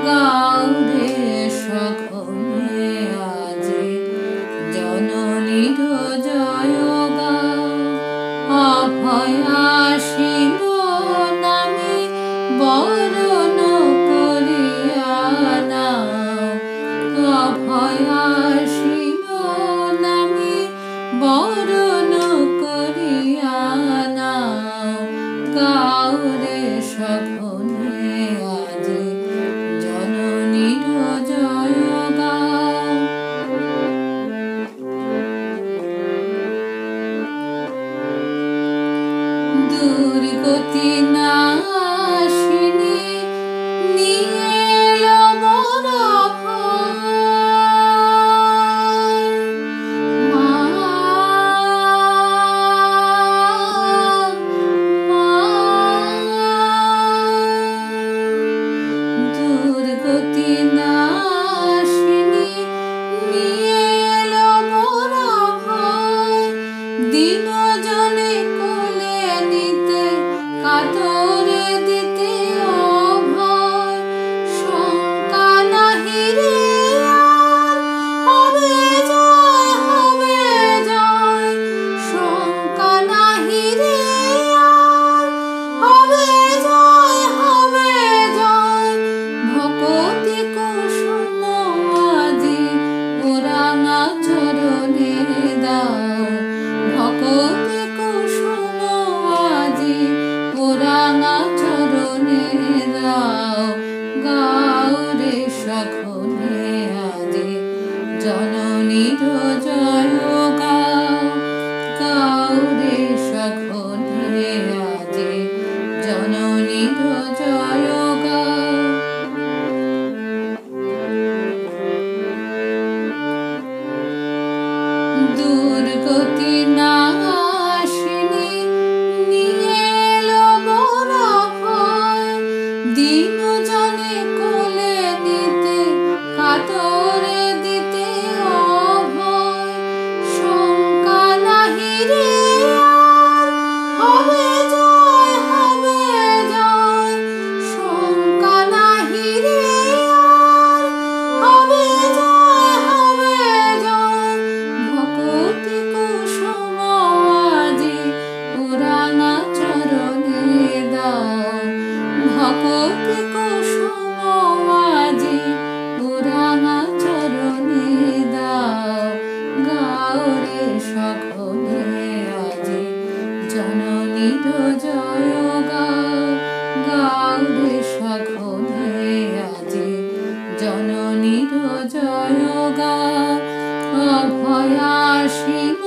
গাউরে সখনে আজি জননীর জয় গাও অভয়াসীন নামে বরণ করিয়া নাও অভয়াসীন নামে বরণ করিয়া নাও গাউরে সখনে আজি জননীর জয় গাও দুর্গতি নাশিনী নিয়ে এলো বড় ভয় মা দুর্গতি নাশিনী নিয়ে এলো বড় ভয় দিন জনে কোলে নিতে কাতরে দিতে অভয় শঙ্কা নাহি রে আর হবে জয় শঙ্কা নাহি রে আর হবে জয় ভকতি কুসুম আজি ওরাঙা চরণে দাও ভকতি কুসুম আজি ওরাঙা চরণে দাও গাউরে সখনে আজি জননীর জয় গাও গাউরে সখনে আজি জননীর জয় গাও দুর্গতি নাশিনী নিয়ে এলো বড় ভয় দিন জনে কোলে নিতে কাতরে দিতে অভয় শঙ্কা নাহি রে আর হবে জয় শঙ্কা নাহি রে আর হবে জয় ভকতি কুসুম আজি ওরাঙা চরণে দাও ভকতি কুসুম আজি ওরাঙা চরণে দাও গাউরে সখনে আজি জননীর জয় গাও গাউরে সখনে আজি জননীর জয় গাও অভয়াসীন